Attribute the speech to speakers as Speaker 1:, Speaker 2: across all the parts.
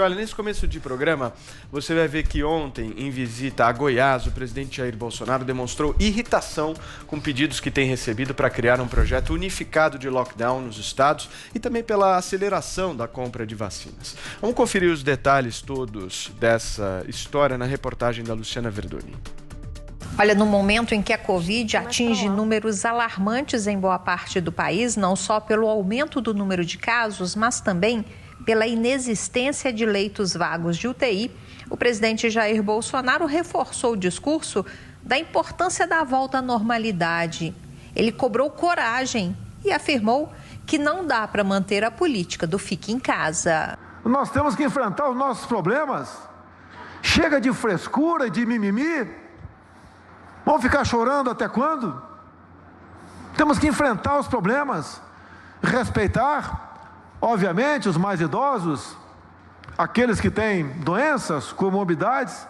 Speaker 1: Olha, nesse começo de programa, você vai ver que ontem, em visita a Goiás, o presidente Jair Bolsonaro demonstrou irritação com pedidos que tem recebido para criar um projeto unificado de lockdown nos estados e também pela aceleração da compra de vacinas. Vamos conferir os detalhes todos dessa história na reportagem da Luciana Verdoni.
Speaker 2: Olha, no momento em que a Covid atinge números alarmantes em boa parte do país, não só pelo aumento do número de casos, mas também pela inexistência de leitos vagos de UTI, o presidente Jair Bolsonaro reforçou o discurso da importância da volta à normalidade. Ele cobrou coragem e afirmou que não dá para manter a política do fique em casa.
Speaker 3: Nós temos que enfrentar os nossos problemas. Chega de frescura e de mimimi. Vamos ficar chorando até quando? Temos que enfrentar os problemas, respeitar, obviamente, os mais idosos, aqueles que têm doenças, comorbidades,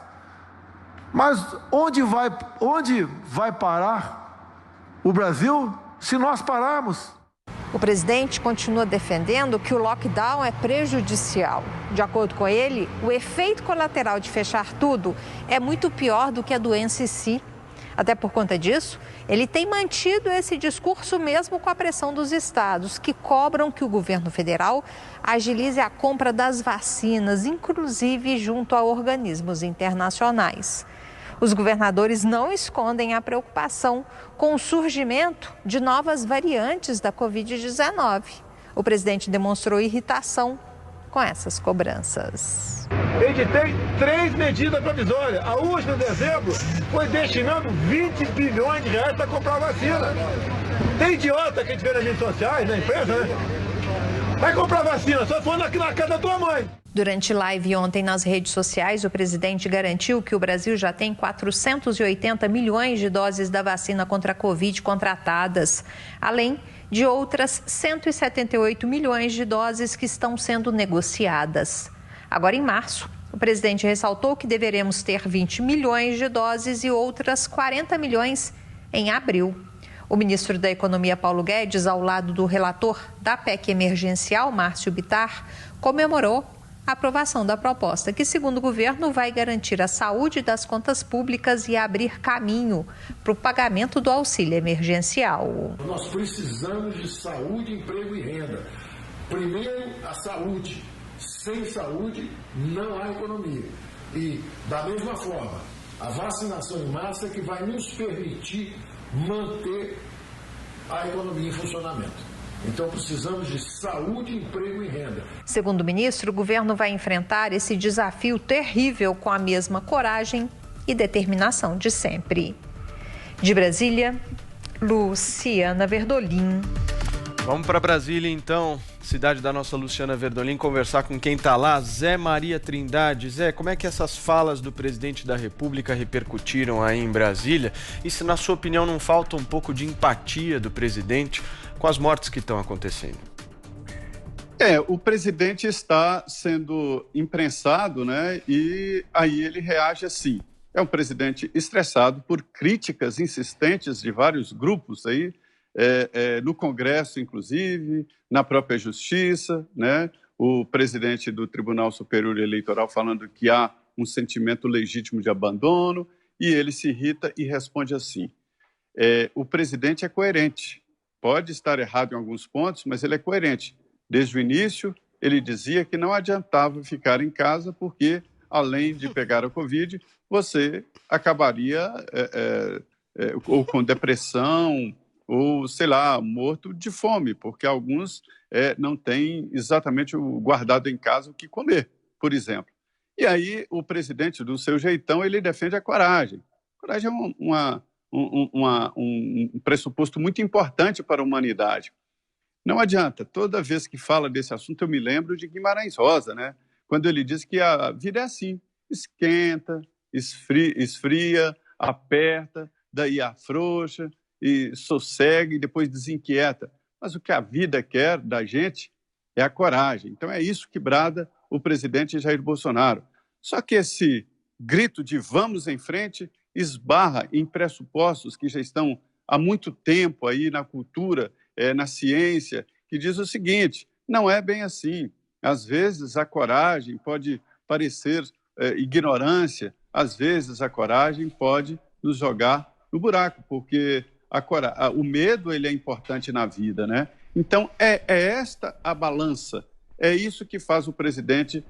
Speaker 3: mas onde vai parar o Brasil se nós pararmos?
Speaker 2: O presidente continua defendendo que o lockdown é prejudicial. De acordo com ele, o efeito colateral de fechar tudo é muito pior do que a doença em si. Até por conta disso, ele tem mantido esse discurso mesmo com a pressão dos estados, que cobram que o governo federal agilize a compra das vacinas, inclusive junto a organismos internacionais. Os governadores não escondem a preocupação com o surgimento de novas variantes da Covid-19. O presidente demonstrou irritação com essas cobranças.
Speaker 3: Editei 3 medidas provisórias. A última, em dezembro, foi destinando 20 bilhões de reais para comprar vacina. Tem idiota que a gente vê nas redes sociais, na imprensa, né? Vai comprar vacina, só for na casa da tua mãe.
Speaker 2: Durante live ontem nas redes sociais, o presidente garantiu que o Brasil já tem 480 milhões de doses da vacina contra a Covid contratadas, além de outras 178 milhões de doses que estão sendo negociadas. Agora, em março, o presidente ressaltou que deveremos ter 20 milhões de doses e outras 40 milhões em abril. O ministro da Economia, Paulo Guedes, ao lado do relator da PEC emergencial, Márcio Bittar, comemorou a aprovação da proposta, que, segundo o governo, vai garantir a saúde das contas públicas e abrir caminho para o pagamento do auxílio emergencial.
Speaker 4: Nós precisamos de saúde, emprego e renda. Primeiro, a saúde. Sem saúde, não há economia. E, da mesma forma, a vacinação em massa é que vai nos permitir manter a economia em funcionamento. Então, precisamos de saúde, emprego e renda.
Speaker 2: Segundo o ministro, o governo vai enfrentar esse desafio terrível com a mesma coragem e determinação de sempre. De Brasília, Luciana Verdolim.
Speaker 1: Vamos para Brasília, então, cidade da nossa Luciana Verdolim, conversar com quem está lá, Zé Maria Trindade. Zé, como é que essas falas do presidente da República repercutiram aí em Brasília? E se, na sua opinião, não falta um pouco de empatia do presidente com as mortes que estão acontecendo?
Speaker 5: O presidente está sendo imprensado, né? E aí ele reage assim. É um presidente estressado por críticas insistentes de vários grupos aí, no Congresso, inclusive, na própria Justiça, né? O presidente do Tribunal Superior Eleitoral falando que há um sentimento legítimo de abandono, e ele se irrita e responde assim: o presidente é coerente, pode estar errado em alguns pontos, mas ele é coerente. Desde o início, ele dizia que não adiantava ficar em casa porque, além de pegar a Covid, você acabaria ou com depressão, ou, sei lá, morto de fome, porque alguns não têm exatamente o guardado em casa o que comer, por exemplo. E aí o presidente, do seu jeitão, ele defende a coragem. A coragem é um pressuposto muito importante para a humanidade. Não adianta, toda vez que fala desse assunto eu me lembro de Guimarães Rosa, né? Quando ele diz que a vida é assim, esquenta, esfria, aperta, daí afrouxa, e sossega e depois desinquieta. Mas o que a vida quer da gente é a coragem. Então é isso que brada o presidente Jair Bolsonaro. Só que esse grito de vamos em frente esbarra em pressupostos que já estão há muito tempo aí na cultura, na ciência, que diz o seguinte: não é bem assim. Às vezes a coragem pode parecer ignorância, às vezes a coragem pode nos jogar no buraco, porque o medo ele é importante na vida, né? Então, é esta a balança, é isso que faz o presidente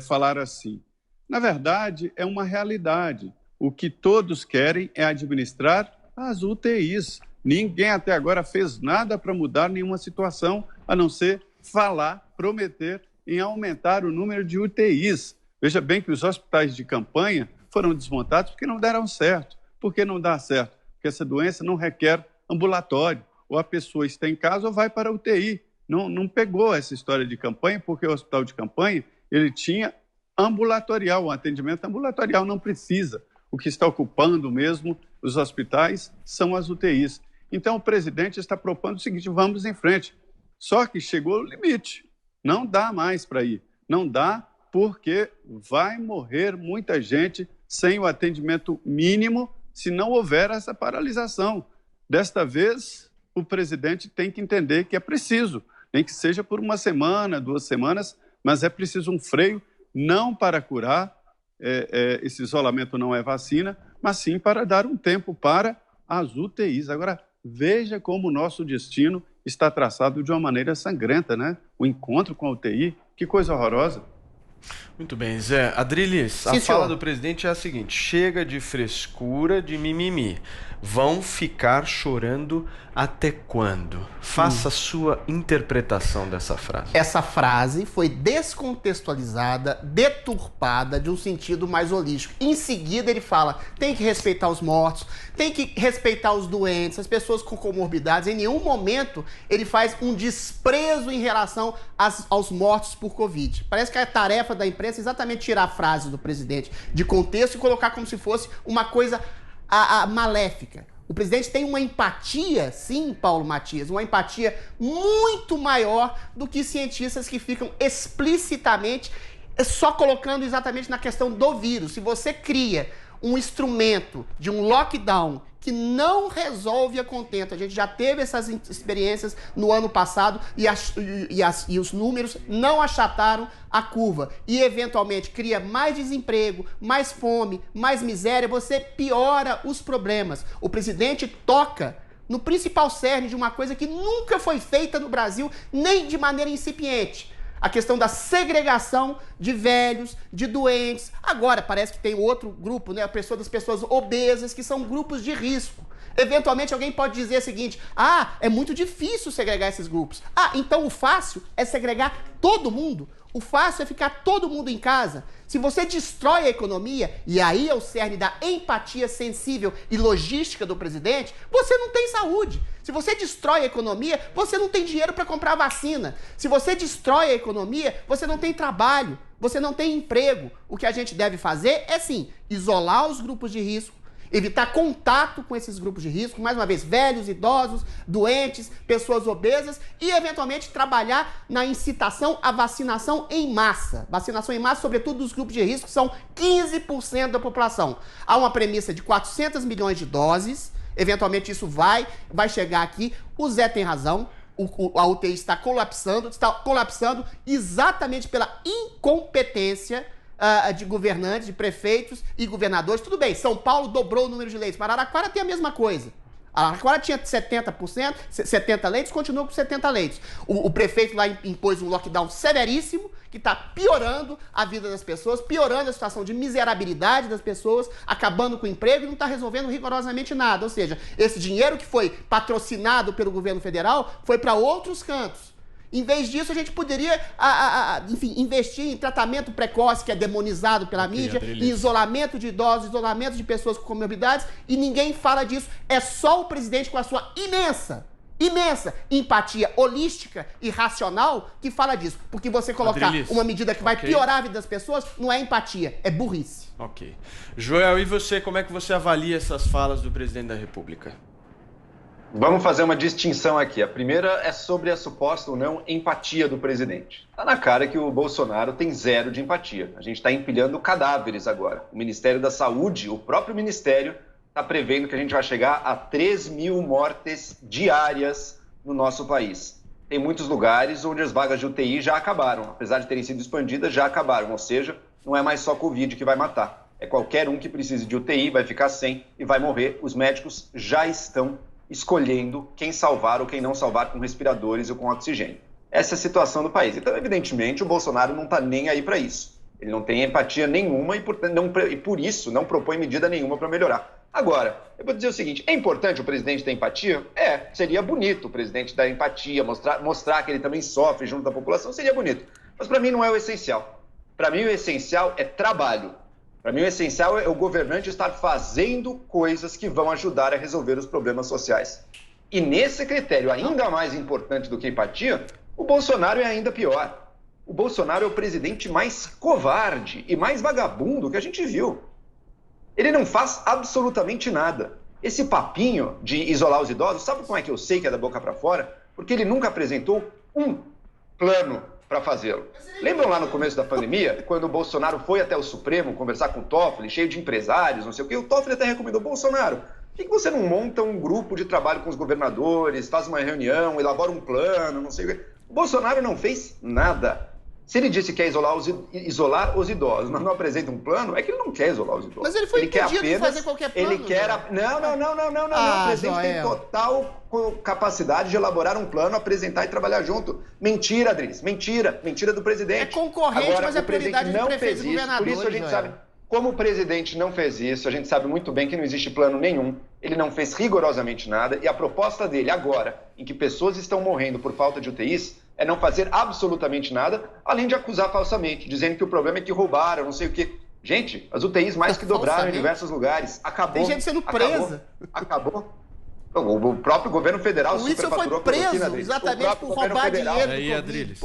Speaker 5: falar assim. Na verdade, é uma realidade. O que todos querem é administrar as UTIs. Ninguém até agora fez nada para mudar nenhuma situação, a não ser falar, prometer em aumentar o número de UTIs. Veja bem que os hospitais de campanha foram desmontados porque não deram certo. Por que não dá certo? Porque essa doença não requer ambulatório. Ou a pessoa está em casa ou vai para a UTI. Não pegou essa história de campanha, porque o hospital de campanha ele tinha ambulatorial, o atendimento ambulatorial não precisa. O que está ocupando mesmo os hospitais são as UTIs. Então, o presidente está propondo o seguinte, vamos em frente. Só que chegou o limite. Não dá mais para ir. Não dá porque vai morrer muita gente sem o atendimento mínimo se não houver essa paralisação. Desta vez, o presidente tem que entender que é preciso, nem que seja por uma semana, 2 semanas, mas é preciso um freio, não para curar, esse isolamento não é vacina, mas sim para dar um tempo para as UTIs. Agora, veja como o nosso destino está traçado de uma maneira sangrenta, né? O encontro com a UTI, que coisa horrorosa.
Speaker 1: Muito bem, Zé. Adriles, a fala do presidente é a seguinte: chega de frescura, de mimimi. Vão ficar chorando até quando? Faça a sua interpretação dessa frase.
Speaker 6: Essa frase foi descontextualizada, deturpada de um sentido mais holístico. Em seguida ele fala, tem que respeitar os mortos, tem que respeitar os doentes, as pessoas com comorbidades. Em nenhum momento ele faz um desprezo em relação aos mortos por Covid. Parece que a tarefa da imprensa é exatamente tirar a frase do presidente de contexto e colocar como se fosse uma coisa maléfica. O presidente tem uma empatia, sim, Paulo Matias, uma empatia muito maior do que cientistas que ficam explicitamente só colocando exatamente na questão do vírus. Se você cria um instrumento de um lockdown que não resolve a contento, a gente já teve essas experiências no ano passado e os números não achataram a curva e eventualmente cria mais desemprego, mais fome, mais miséria, você piora os problemas. O presidente toca no principal cerne de uma coisa que nunca foi feita no Brasil, nem de maneira incipiente. A questão da segregação de velhos, de doentes. Agora, parece que tem outro grupo, né? Das pessoas obesas, que são grupos de risco. Eventualmente, alguém pode dizer o seguinte, é muito difícil segregar esses grupos. Então o fácil é segregar todo mundo. O fácil é ficar todo mundo em casa. Se você destrói a economia, e aí é o cerne da empatia sensível e logística do presidente, você não tem saúde. Se você destrói a economia, você não tem dinheiro para comprar vacina. Se você destrói a economia, você não tem trabalho, você não tem emprego. O que a gente deve fazer é, sim, isolar os grupos de risco, evitar contato com esses grupos de risco, mais uma vez, velhos, idosos, doentes, pessoas obesas e, eventualmente, trabalhar na incitação à vacinação em massa. Vacinação em massa, sobretudo dos grupos de risco, que são 15% da população. Há uma premissa de 400 milhões de doses, eventualmente isso vai chegar aqui. O Zé tem razão. A UTI está colapsando exatamente pela incompetência de governantes, de prefeitos e governadores. Tudo bem, São Paulo dobrou o número de leitos, mas Araraquara tem a mesma coisa. Araraquara tinha 70%, 70 leitos, continua com 70 leitos. O prefeito lá impôs um lockdown severíssimo, que está piorando a vida das pessoas, piorando a situação de miserabilidade das pessoas, acabando com o emprego e não está resolvendo rigorosamente nada. Ou seja, esse dinheiro que foi patrocinado pelo governo federal foi para outros cantos. Em vez disso, a gente poderia, investir em tratamento precoce, que é demonizado pela mídia, em isolamento de idosos, isolamento de pessoas com comorbidades, e ninguém fala disso. É só o presidente com a sua imensa empatia holística e racional que fala disso. Porque você colocar uma medida que vai piorar a vida das pessoas não é empatia, é burrice.
Speaker 1: Ok. Joel, e você, como é que você avalia essas falas do presidente da República?
Speaker 7: Vamos fazer uma distinção aqui. A primeira é sobre a suposta ou não empatia do presidente. Está na cara que o Bolsonaro tem zero de empatia. A gente está empilhando cadáveres agora. O Ministério da Saúde, o próprio Ministério, está prevendo que a gente vai chegar a 3 mil mortes diárias no nosso país. Tem muitos lugares onde as vagas de UTI já acabaram, apesar de terem sido expandidas, já acabaram, ou seja, não é mais só Covid que vai matar. É qualquer um que precise de UTI, vai ficar sem e vai morrer. Os médicos já estão escolhendo quem salvar ou quem não salvar com respiradores ou com oxigênio. Essa é a situação do país. Então, evidentemente, o Bolsonaro não está nem aí para isso. Ele não tem empatia nenhuma e por isso não propõe medida nenhuma para melhorar. Agora, eu vou dizer o seguinte, é importante o presidente ter empatia? Seria bonito o presidente dar empatia, mostrar que ele também sofre junto da população, seria bonito. Mas para mim não é o essencial. Para mim o essencial é trabalho. Para mim o essencial é o governante estar fazendo coisas que vão ajudar a resolver os problemas sociais. E nesse critério ainda mais importante do que empatia, o Bolsonaro é ainda pior. O Bolsonaro é o presidente mais covarde e mais vagabundo que a gente viu. Ele não faz absolutamente nada. Esse papinho de isolar os idosos, sabe como é que eu sei que é da boca para fora? Porque ele nunca apresentou um plano para fazê-lo. Lembram lá no começo da pandemia, quando o Bolsonaro foi até o Supremo conversar com o Toffoli, cheio de empresários, não sei o quê? O Toffoli até recomendou, Bolsonaro, por que você não monta um grupo de trabalho com os governadores, faz uma reunião, elabora um plano, não sei o quê? O Bolsonaro não fez nada. Se ele disse que quer isolar os idosos, mas não apresenta um plano, é que ele não quer isolar os idosos.
Speaker 6: Mas ele foi impedido de fazer qualquer plano.
Speaker 7: Ele quer... Não. O presidente tem total capacidade de elaborar um plano, apresentar e trabalhar junto. Mentira, Adriles. Mentira do presidente.
Speaker 6: É concorrente,
Speaker 7: agora,
Speaker 6: mas é prioridade de prefeitos e governadores.
Speaker 7: Por isso a gente sabe... Como o presidente não fez isso, a gente sabe muito bem que não existe plano nenhum. Ele não fez rigorosamente nada. E a proposta dele agora, em que pessoas estão morrendo por falta de UTIs, é não fazer absolutamente nada, além de acusar falsamente, dizendo que o problema é que roubaram, não sei o quê. Gente, as UTIs mais que dobraram em diversos lugares. Acabou.
Speaker 6: Tem gente sendo presa.
Speaker 7: Acabou. O próprio governo federal
Speaker 6: superfaturou preso exatamente por roubar dinheiro.
Speaker 1: Aí, Adriles.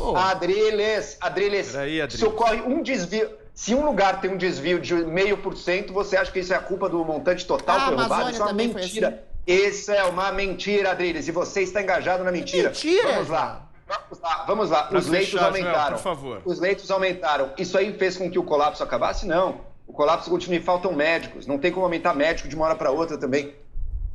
Speaker 7: Adriles, se ocorre um desvio... Se um lugar tem um desvio de 0,5%, você acha que isso é a culpa do montante total que foi roubado? Isso é uma mentira. Assim. Isso é uma mentira, Adriles, e você está engajado na mentira.
Speaker 6: Mentira!
Speaker 7: Vamos lá. Os leitos aumentaram.
Speaker 1: Joel, por favor.
Speaker 7: Os leitos aumentaram. Isso aí fez com que o colapso acabasse? Não. O colapso continua e faltam médicos. Não tem como aumentar médico de uma hora para outra também.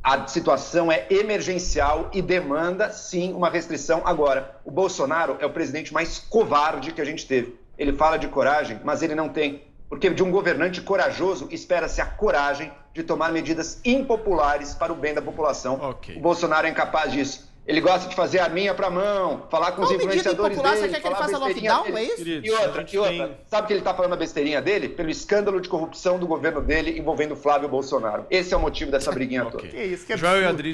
Speaker 7: A situação é emergencial e demanda, sim, uma restrição. Agora, o Bolsonaro é o presidente mais covarde que a gente teve. Ele fala de coragem, mas ele não tem. Porque de um governante corajoso espera-se a coragem de tomar medidas impopulares para o bem da população. Okay. O Bolsonaro é incapaz disso. Ele gosta de fazer arminha para mão, falar com os influenciadores dele.
Speaker 6: Você quer que ele faça lockdown, é isso?
Speaker 7: E outra. Sabe que ele está falando a besteirinha dele? Pelo escândalo de corrupção do governo dele envolvendo Flávio Bolsonaro. Esse é o motivo dessa briguinha toda.
Speaker 6: Que isso, que
Speaker 1: Joel e Adriles.